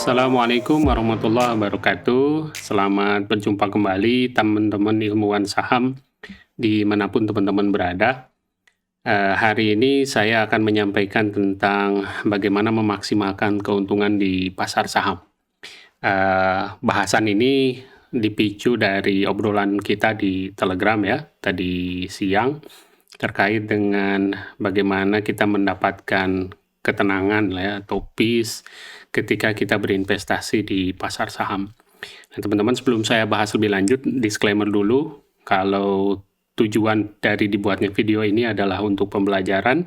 Assalamualaikum warahmatullahi wabarakatuh. Selamat berjumpa kembali teman-teman ilmuwan saham dimanapun teman-teman berada. Hari ini saya akan menyampaikan tentang bagaimana memaksimalkan keuntungan di pasar saham. Bahasan ini dipicu dari obrolan kita di Telegram ya, tadi siang, terkait dengan bagaimana kita mendapatkan ketenangan ya, atau peace ketika kita berinvestasi di pasar saham. Nah, teman-teman, sebelum saya bahas lebih lanjut, disclaimer dulu, kalau tujuan dari dibuatnya video ini adalah untuk pembelajaran,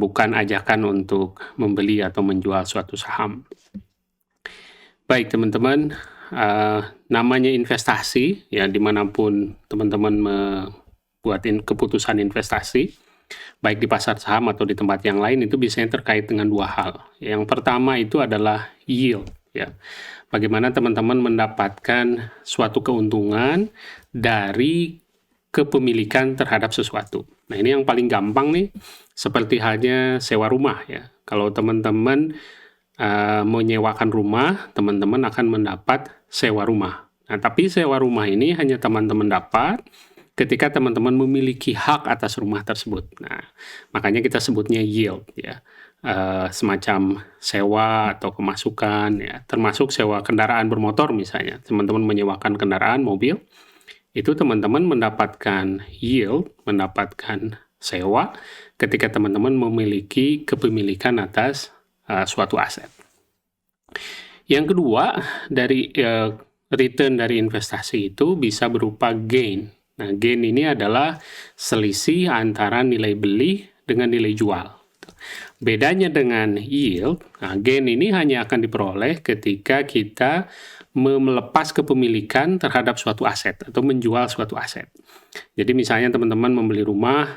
bukan ajakan untuk membeli atau menjual suatu saham. Baik teman-teman, namanya investasi, ya dimanapun teman-teman membuat keputusan investasi, baik di pasar saham atau di tempat yang lain, itu biasanya terkait dengan dua hal. Yang pertama itu adalah yield, ya. Bagaimana teman-teman mendapatkan suatu keuntungan dari kepemilikan terhadap sesuatu. Nah, ini yang paling gampang nih, seperti halnya sewa rumah ya. Kalau teman-teman menyewakan rumah, teman-teman akan mendapat sewa rumah. Nah, tapi sewa rumah ini hanya teman-teman dapat ketika teman-teman memiliki hak atas rumah tersebut. Nah, makanya kita sebutnya yield ya. Semacam sewa atau pemasukan ya, termasuk sewa kendaraan bermotor misalnya. Teman-teman menyewakan kendaraan mobil, itu teman-teman mendapatkan yield, mendapatkan sewa ketika teman-teman memiliki kepemilikan atas suatu aset. Yang kedua, dari return dari investasi itu bisa berupa gain. Nah, gain ini adalah selisih antara nilai beli dengan nilai jual. Bedanya dengan yield, nah gain ini hanya akan diperoleh ketika kita melepas kepemilikan terhadap suatu aset atau menjual suatu aset. Jadi misalnya teman-teman membeli rumah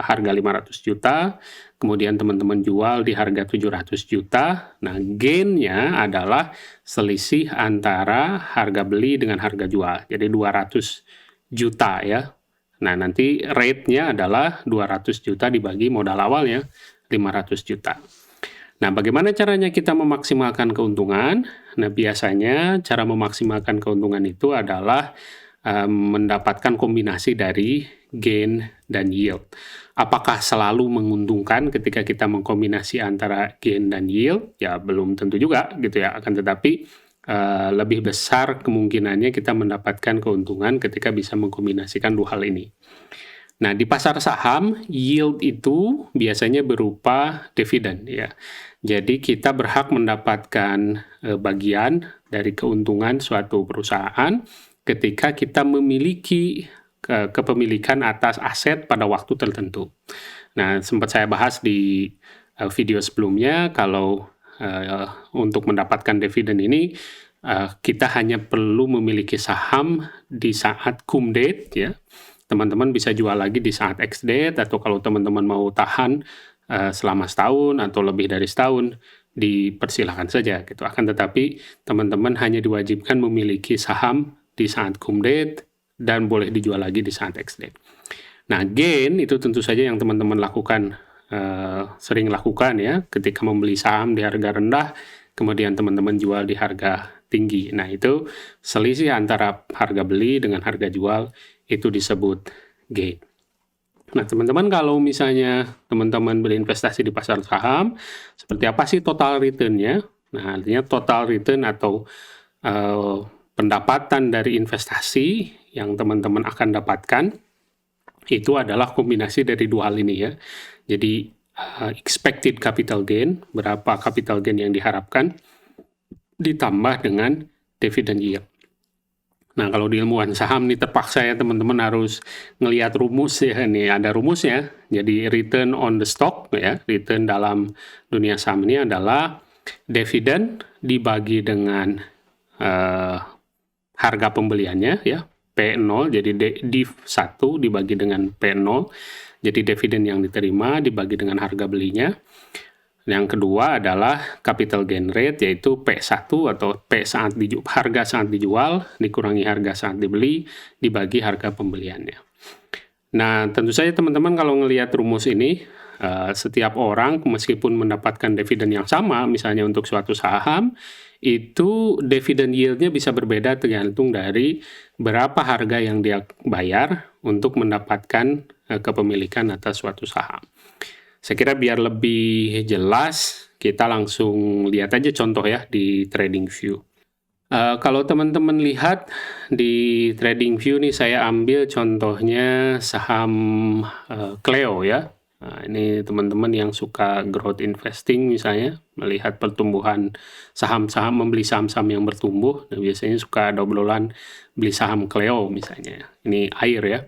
harga 500 juta, kemudian teman-teman jual di harga 700 juta. Nah, gain-nya adalah selisih antara harga beli dengan harga jual. Jadi 200 juta ya. Nah, nanti rate-nya adalah 200 juta dibagi modal awalnya 500 juta. Nah, bagaimana caranya kita memaksimalkan keuntungan? Nah, biasanya cara memaksimalkan keuntungan itu adalah mendapatkan kombinasi dari gain dan yield. Apakah selalu menguntungkan ketika kita mengkombinasi antara gain dan yield? Ya, belum tentu juga gitu ya. Akan tetapi lebih besar kemungkinannya kita mendapatkan keuntungan ketika bisa mengkombinasikan dua hal ini. Nah, di pasar saham, yield itu biasanya berupa dividen ya. Jadi kita berhak mendapatkan bagian dari keuntungan suatu perusahaan ketika kita memiliki kepemilikan atas aset pada waktu tertentu. Nah, sempat saya bahas di video sebelumnya, kalau untuk mendapatkan dividen ini, kita hanya perlu memiliki saham di saat cum date ya. Teman-teman bisa jual lagi di saat ex date, atau kalau teman-teman mau tahan selama setahun atau lebih dari setahun, dipersilakan saja gitu. Akan tetapi teman-teman hanya diwajibkan memiliki saham di saat cum date dan boleh dijual lagi di saat ex date. Nah, gain itu tentu saja yang teman-teman lakukan, sering lakukan ya, ketika membeli saham di harga rendah, kemudian teman-teman jual di harga tinggi. Nah, itu selisih antara harga beli dengan harga jual, itu disebut gain. Nah, teman-teman, kalau misalnya teman-teman berinvestasi di pasar saham, seperti apa sih total return-nya? Nah, artinya total return atau pendapatan dari investasi yang teman-teman akan dapatkan, itu adalah kombinasi dari dua hal ini ya. Jadi expected capital gain, berapa capital gain yang diharapkan, ditambah dengan dividend yield. Nah, kalau di ilmuwan saham nih terpaksa ya teman-teman harus ngelihat rumus ya, ini ada rumusnya. Jadi return on the stock ya, return dalam dunia saham ini adalah dividen dibagi dengan harga pembeliannya ya, P0, jadi div1 dibagi dengan P0, jadi dividen yang diterima dibagi dengan harga belinya. Yang kedua adalah capital gain rate, yaitu P1 atau harga saat dijual dikurangi harga saat dibeli dibagi harga pembeliannya. Nah, tentu saja teman-teman kalau ngelihat rumus ini, setiap orang meskipun mendapatkan dividen yang sama, misalnya untuk suatu saham, itu dividen yield-nya bisa berbeda tergantung dari berapa harga yang dia bayar untuk mendapatkan kepemilikan atas suatu saham. Saya kira biar lebih jelas, kita langsung lihat aja contoh ya di TradingView. Kalau teman-teman lihat di TradingView nih, saya ambil contohnya saham Cleo ya. Nah, ini teman-teman yang suka growth investing misalnya, melihat pertumbuhan saham-saham, membeli saham-saham yang bertumbuh, nah, biasanya suka ada obrolan beli saham Cleo misalnya. Ini air ya.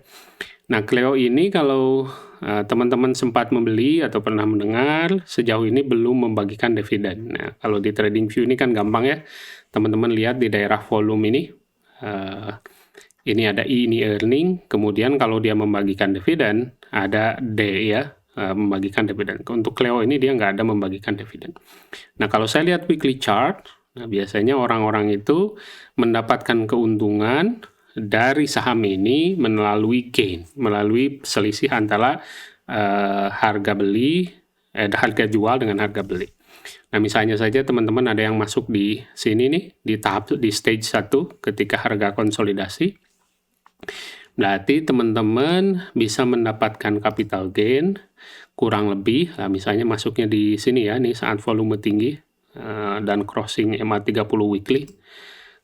Nah, Cleo ini kalau teman-teman sempat membeli atau pernah mendengar, sejauh ini belum membagikan dividen. Nah, kalau di TradingView ini kan gampang ya, teman-teman lihat di daerah volume ini ada I, ini earning, kemudian kalau dia membagikan dividen, ada D ya, membagikan dividen. Untuk Cleo ini dia nggak ada membagikan dividen. Nah, kalau saya lihat weekly chart, nah biasanya orang-orang itu mendapatkan keuntungan dari saham ini melalui gain, melalui selisih antara harga jual dengan harga beli. Nah, misalnya saja teman-teman ada yang masuk di sini nih, di stage 1 ketika harga konsolidasi. Berarti teman-teman bisa mendapatkan capital gain kurang lebih, nah misalnya masuknya di sini ya, nih saat volume tinggi dan crossing MA30 weekly.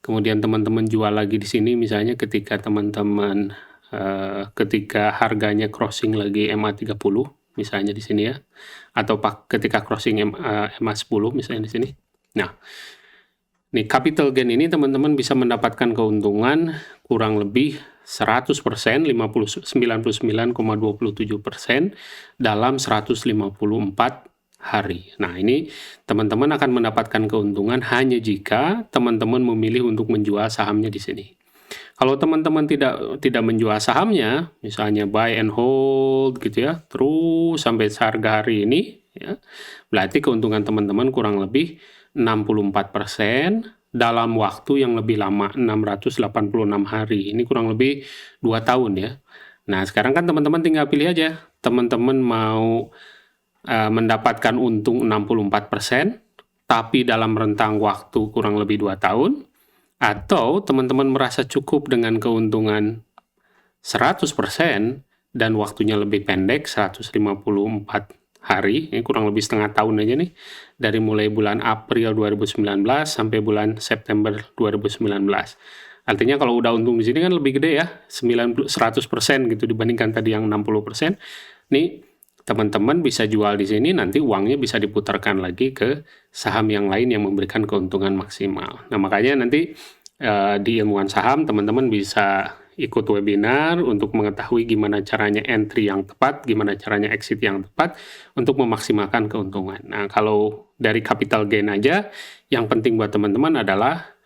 Kemudian teman-teman jual lagi di sini misalnya ketika teman-teman ketika harganya crossing lagi MA30 misalnya di sini ya, atau ketika crossing MA10 misalnya di sini. Nah, nih capital gain ini teman-teman bisa mendapatkan keuntungan kurang lebih 100%, 99,27% dalam 154 hari. Nah, ini teman-teman akan mendapatkan keuntungan hanya jika teman-teman memilih untuk menjual sahamnya di sini. Kalau teman-teman tidak menjual sahamnya, misalnya buy and hold gitu ya, terus sampai harga hari ini, ya, berarti keuntungan teman-teman kurang lebih 64% dalam waktu yang lebih lama, 686 hari. Ini kurang lebih 2 tahun ya. Nah, sekarang kan teman-teman tinggal pilih aja, teman-teman mau mendapatkan untung 64%, tapi dalam rentang waktu kurang lebih 2 tahun, atau teman-teman merasa cukup dengan keuntungan 100% dan waktunya lebih pendek, 154 hari, ini kurang lebih setengah tahun aja nih, dari mulai bulan April 2019 sampai bulan September 2019. Artinya kalau udah untung di sini kan lebih gede ya, 100% gitu dibandingkan tadi yang 60%. Nih teman-teman bisa jual di sini, nanti uangnya bisa diputarkan lagi ke saham yang lain yang memberikan keuntungan maksimal. Nah, makanya nanti di Ilmuwan Saham teman-teman bisa ikut webinar untuk mengetahui gimana caranya entry yang tepat, gimana caranya exit yang tepat untuk memaksimalkan keuntungan. Nah, kalau dari capital gain aja, yang penting buat teman-teman adalah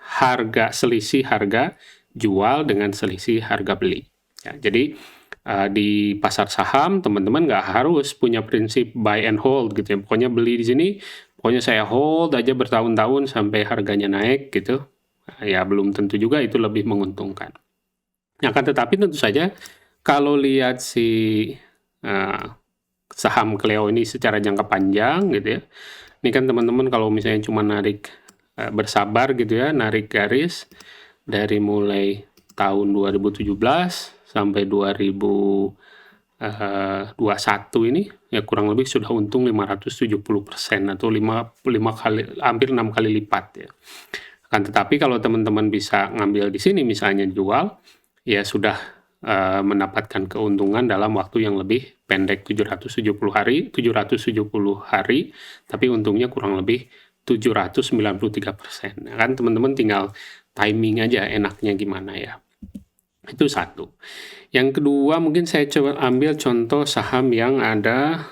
selisih harga jual dengan selisih harga beli. Ya, jadi di pasar saham teman-teman nggak harus punya prinsip buy and hold gitu ya. Pokoknya beli di sini, pokoknya saya hold aja bertahun-tahun sampai harganya naik gitu. Ya belum tentu juga itu lebih menguntungkan. Akan tetapi tentu saja kalau lihat si saham Cleo ini secara jangka panjang gitu ya. Ini kan teman-teman kalau misalnya cuma narik bersabar gitu ya, narik garis dari mulai tahun 2017 sampai 2021 ini ya kurang lebih sudah untung 570% atau 5 kali, hampir 6 kali lipat ya. Akan tetapi kalau teman-teman bisa ngambil di sini misalnya jual, ya sudah mendapatkan keuntungan dalam waktu yang lebih pendek 770 hari, tapi untungnya kurang lebih 793%. Nah, kan teman-teman tinggal timing aja enaknya gimana ya. Itu satu. Yang kedua mungkin saya coba ambil contoh saham yang ada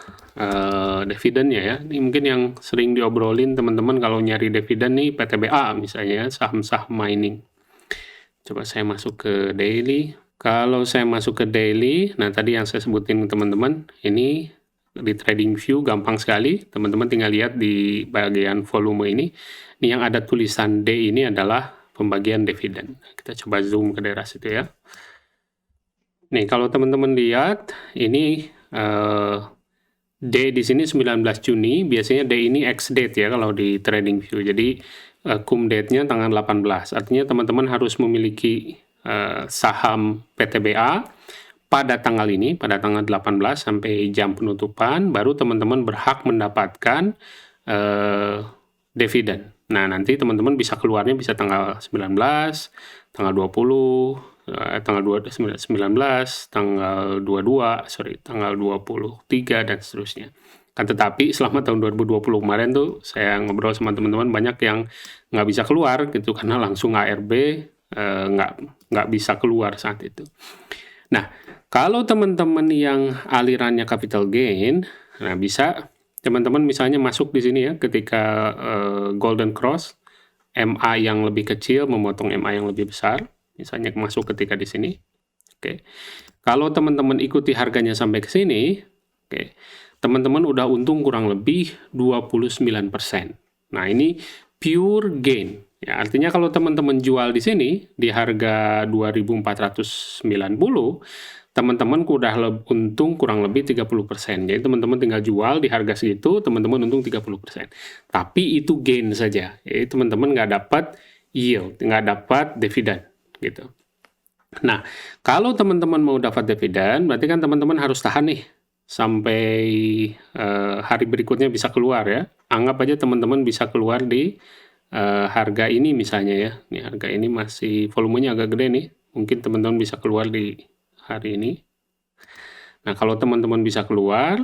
dividennya ya. Ini mungkin yang sering diobrolin teman-teman kalau nyari dividen nih PTBA misalnya, saham-saham mining. Coba saya masuk ke daily. Kalau saya masuk ke daily, nah tadi yang saya sebutin teman-teman, ini di TradingView gampang sekali. Teman-teman tinggal lihat di bagian volume ini. Ini yang ada tulisan D ini adalah pembagian dividen. Kita coba zoom ke daerah situ ya. Nih, kalau teman-teman lihat, ini D di sini 19 Juni, biasanya D ini X date ya kalau di TradingView. Jadi cum date-nya tanggal 18. Artinya teman-teman harus memiliki saham PTBA pada tanggal ini, pada tanggal 18 sampai jam penutupan, baru teman-teman berhak mendapatkan dividen. Nah, nanti teman-teman bisa keluarnya bisa tanggal 19, tanggal 20, tanggal 19, tanggal 22, tanggal 23, dan seterusnya. Kan tetapi selama tahun 2020 kemarin tuh saya ngobrol sama teman-teman banyak yang nggak bisa keluar gitu karena langsung ARB nggak bisa keluar saat itu. Nah, kalau teman-teman yang alirannya capital gain, nah bisa teman-teman misalnya masuk di sini ya ketika golden cross, MA yang lebih kecil memotong MA yang lebih besar, misalnya masuk ketika di sini. Oke. Kalau teman-teman ikuti harganya sampai ke sini, oke. Teman-teman udah untung kurang lebih 29%. Nah, ini pure gain. Ya, artinya kalau teman-teman jual di sini di harga 2.490, teman-teman udah untung kurang lebih 30%. Jadi teman-teman tinggal jual di harga segitu, teman-teman untung 30%. Tapi itu gain saja. Jadi teman-teman nggak dapat yield, nggak dapat dividen gitu. Nah, kalau teman-teman mau dapat dividen, berarti kan teman-teman harus tahan nih sampai hari berikutnya bisa keluar ya. Anggap aja teman-teman bisa keluar di harga ini misalnya ya. Ini harga ini masih volumenya agak gede nih. Mungkin teman-teman bisa keluar di hari ini. Nah, kalau teman-teman bisa keluar,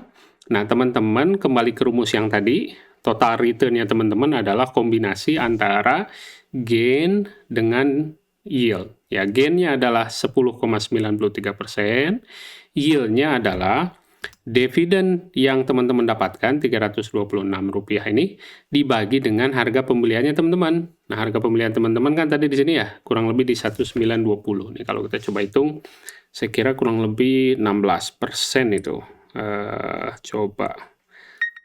nah teman-teman kembali ke rumus yang tadi, total return-nya teman-teman adalah kombinasi antara gain dengan yield. Ya, gain-nya adalah 10,93%, yield-nya adalah dividen yang teman-teman dapatkan Rp326 ini dibagi dengan harga pembeliannya teman-teman. Nah, harga pembelian teman-teman kan tadi di sini ya, kurang lebih di 1920. Nih kalau kita coba hitung, saya kira kurang lebih 16% itu. Coba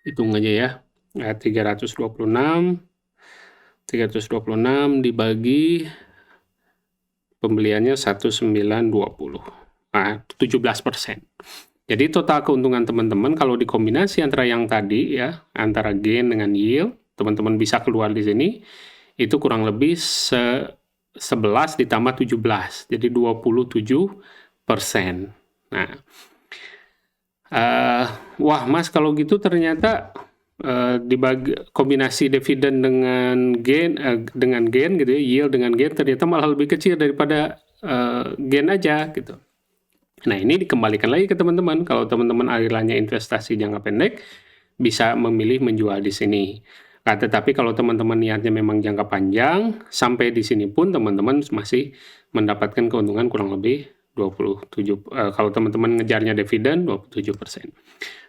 hitung aja ya. 326 dibagi pembeliannya 1920. Nah, 17%. Jadi total keuntungan teman-teman kalau dikombinasi antara yang tadi ya, antara gain dengan yield, teman-teman bisa keluar di sini, itu kurang lebih 11 ditambah 17, jadi 27%. Nah, wah Mas kalau gitu ternyata dibagi kombinasi dividen dengan gain gitu ya, yield dengan gain ternyata malah lebih kecil daripada gain aja gitu. Nah, ini dikembalikan lagi ke teman-teman. Kalau teman-teman alirannya investasi jangka pendek, bisa memilih menjual di sini. Nah, tetapi kalau teman-teman niatnya memang jangka panjang, sampai di sini pun teman-teman masih mendapatkan keuntungan kurang lebih 27. Kalau teman-teman ngejarnya dividen 27%.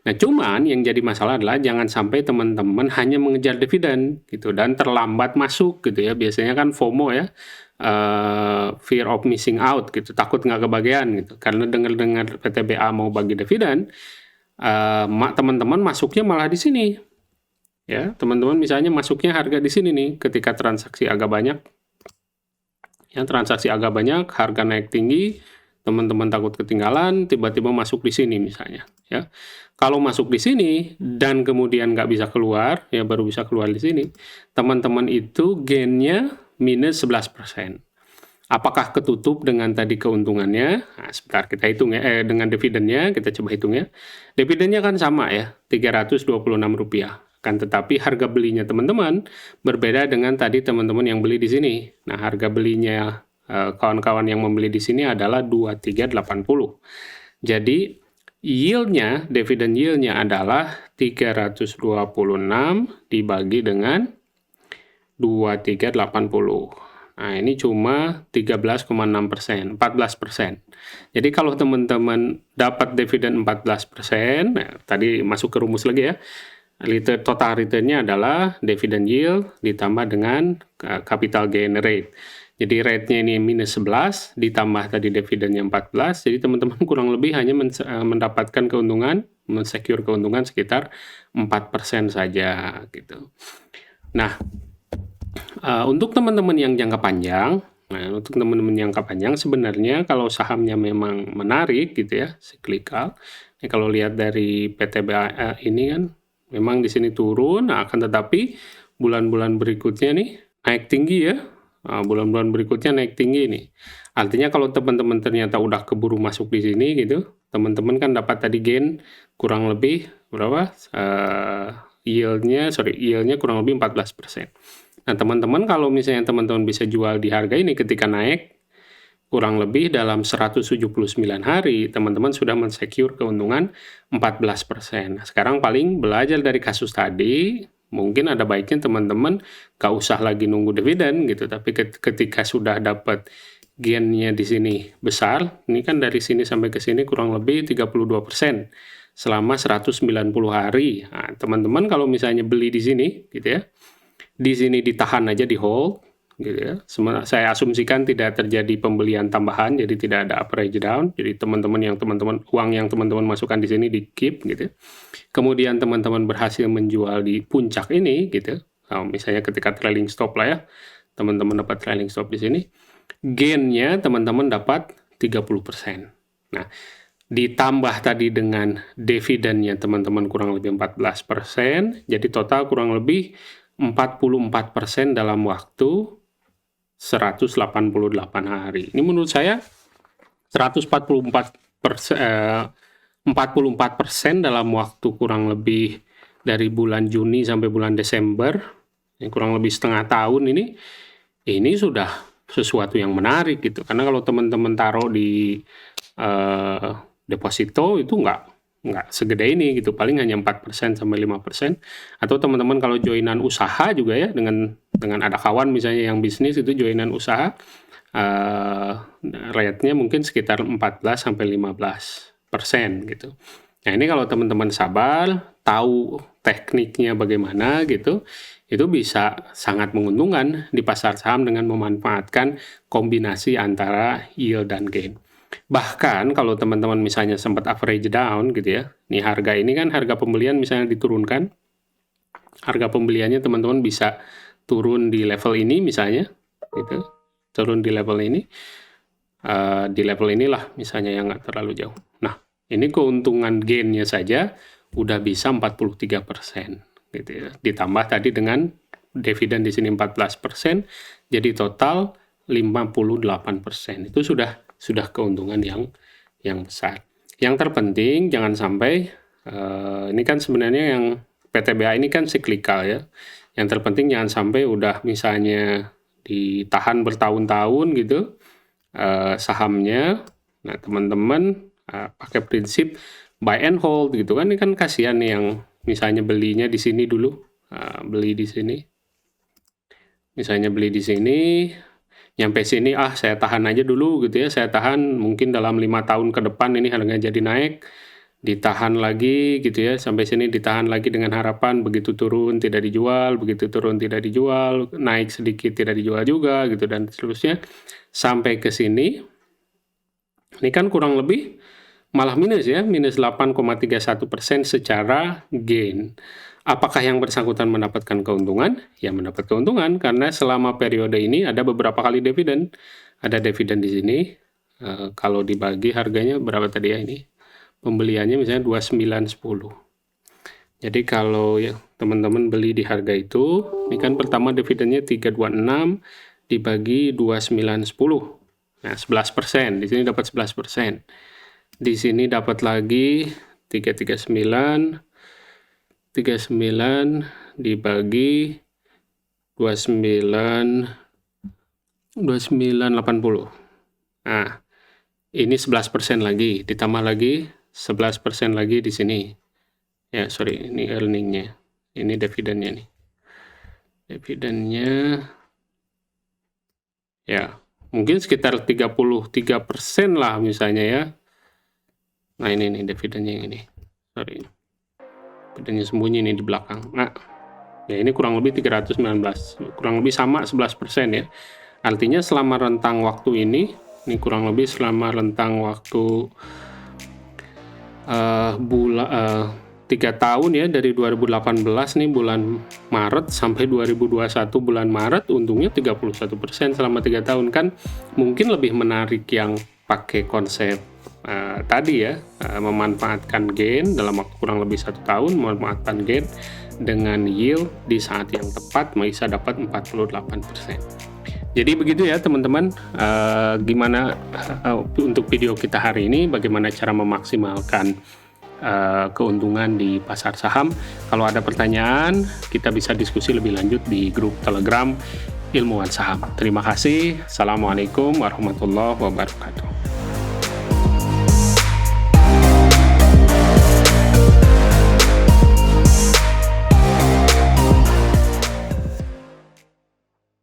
Nah, cuman yang jadi masalah adalah jangan sampai teman-teman hanya mengejar dividen gitu dan terlambat masuk gitu ya. Biasanya kan FOMO ya. Fear of missing out gitu, takut nggak kebagian gitu. Karena dengar-dengar PTBA mau bagi dividen, teman-teman masuknya malah di sini. Ya, teman-teman misalnya masuknya harga di sini nih, ketika transaksi agak banyak. Ya, transaksi agak banyak, harga naik tinggi, teman-teman takut ketinggalan, tiba-tiba masuk di sini misalnya. Ya, kalau masuk di sini dan kemudian nggak bisa keluar, ya baru bisa keluar di sini, teman-teman itu gain-nya minus 11%. Apakah ketutup dengan tadi keuntungannya? Nah, sebentar kita hitung ya, dengan dividennya kita coba hitung ya. Dividennya kan sama ya, Rp326. Kan tetapi harga belinya teman-teman berbeda dengan tadi teman-teman yang beli di sini. Nah, harga belinya kawan-kawan yang membeli di sini adalah 2380. Jadi yield-nya, dividen yield-nya adalah 326 dibagi dengan 2380. Nah, ini cuma 13,6%, 14%. Jadi kalau teman-teman dapat dividen 14%, nah, tadi masuk ke rumus lagi ya, total return-nya adalah dividen yield ditambah dengan capital gain rate. Jadi rate-nya ini minus 11, ditambah tadi dividennya 14, jadi teman-teman kurang lebih hanya mendapatkan keuntungan, mensecure keuntungan sekitar 4% saja gitu. Nah, untuk teman-teman yang jangka panjang, Nah, untuk teman-teman jangka panjang sebenarnya kalau sahamnya memang menarik gitu ya, cyclical. Ini kalau lihat dari PTBA ini kan memang di sini turun, nah akan tetapi bulan-bulan berikutnya nih naik tinggi ya. Nah, bulan-bulan berikutnya naik tinggi nih. Artinya kalau teman-teman ternyata udah keburu masuk di sini gitu, teman-teman kan dapat tadi gain kurang lebih berapa? Yield-nya kurang lebih 14%. Nah, teman-teman kalau misalnya teman-teman bisa jual di harga ini ketika naik kurang lebih dalam 179 hari, teman-teman sudah mensecure keuntungan 14%. Nah, sekarang paling belajar dari kasus tadi, mungkin ada baiknya teman-teman gak usah lagi nunggu dividen gitu, tapi ketika sudah dapat gain-nya di sini besar, ini kan dari sini sampai ke sini kurang lebih 32% selama 190 hari. Nah, teman-teman kalau misalnya beli di sini gitu ya, di sini ditahan aja, di hold gitu ya. Saya asumsikan tidak terjadi pembelian tambahan, jadi tidak ada average down. Jadi uang yang teman-teman masukkan di sini di keep gitu. Kemudian teman-teman berhasil menjual di puncak ini gitu. Nah, misalnya ketika trailing stop lah ya, teman-teman dapat trailing stop di sini, gain-nya teman-teman dapat 30%. Nah, ditambah tadi dengan dividennya teman-teman kurang lebih 14%, jadi total kurang lebih 44% dalam waktu 188 hari. Ini menurut saya 44% dalam waktu kurang lebih dari bulan Juni sampai bulan Desember, kurang lebih setengah tahun ini sudah sesuatu yang menarik gitu. Karena kalau teman-teman taruh di deposito itu nggak segede ini gitu, paling hanya 4% sampai 5%. Atau teman-teman kalau joinan usaha juga ya, dengan ada kawan misalnya yang bisnis itu joinan usaha, rate-nya mungkin sekitar 14 sampai 15% gitu. Nah, ini kalau teman-teman sabar, tahu tekniknya bagaimana gitu, itu bisa sangat menguntungkan di pasar saham dengan memanfaatkan kombinasi antara yield dan gain. Bahkan kalau teman-teman misalnya sempat average down gitu ya, nih harga ini kan harga pembelian misalnya diturunkan, harga pembeliannya teman-teman bisa turun di level ini misalnya, gitu, turun di level ini, di level inilah misalnya yang nggak terlalu jauh. Nah, ini keuntungan gainnya saja udah bisa 43%, gitu ya. Ditambah tadi dengan dividen di sini 14%, jadi total 58%. Itu sudah keuntungan yang besar. Yang terpenting jangan sampai ini kan sebenarnya yang PTBA ini kan cyclical ya. Yang terpenting jangan sampai udah misalnya ditahan bertahun-tahun gitu sahamnya. Nah, teman-teman pakai prinsip buy and hold gitu kan. Ini kan kasihan nih yang misalnya belinya di sini dulu, beli di sini. Misalnya beli di sini, nyampe sini saya tahan aja dulu gitu ya, saya tahan mungkin dalam 5 tahun ke depan ini harganya jadi naik, ditahan lagi gitu ya, sampai sini ditahan lagi dengan harapan begitu turun tidak dijual, begitu turun tidak dijual, naik sedikit tidak dijual juga gitu, dan seterusnya sampai ke sini. Ini kan kurang lebih malah minus ya, minus 8,31% secara gain. Apakah yang bersangkutan mendapatkan keuntungan? Ya, mendapat keuntungan karena selama periode ini ada beberapa kali dividen. Ada dividen di sini. Kalau dibagi harganya berapa tadi ya ini? Pembeliannya misalnya 2910. Jadi kalau ya teman-teman beli di harga itu, ini kan pertama dividennya 326 dibagi 2910. Nah, 11%. Di sini dapat 11%. Di sini dapat lagi 339 dibagi 2980. Nah, ini 11% lagi, ditambah lagi 11% lagi di sini. Ya, sorry, ini earningnya. Ini dividennya nih. Dividennya ya, mungkin sekitar 33% lah misalnya ya. Nah, ini nih dividennya yang ini. Sorry. Dividennya sembunyi nih di belakang. Nah, ya ini kurang lebih 319. Kurang lebih sama 11% ya. Artinya selama rentang waktu ini kurang lebih selama rentang waktu 3 tahun ya, dari 2018 nih bulan Maret sampai 2021 bulan Maret, untungnya 31% selama 3 tahun. Kan mungkin lebih menarik yang pakai konsep tadi ya, memanfaatkan gain dalam waktu kurang lebih 1 tahun, memanfaatkan gain dengan yield di saat yang tepat bisa dapat 48%. Jadi begitu ya teman-teman, gimana untuk video kita hari ini, bagaimana cara memaksimalkan keuntungan di pasar saham. Kalau ada pertanyaan, kita bisa diskusi lebih lanjut di grup Telegram Ilmuwan Saham. Terima kasih. Assalamualaikum warahmatullahi wabarakatuh.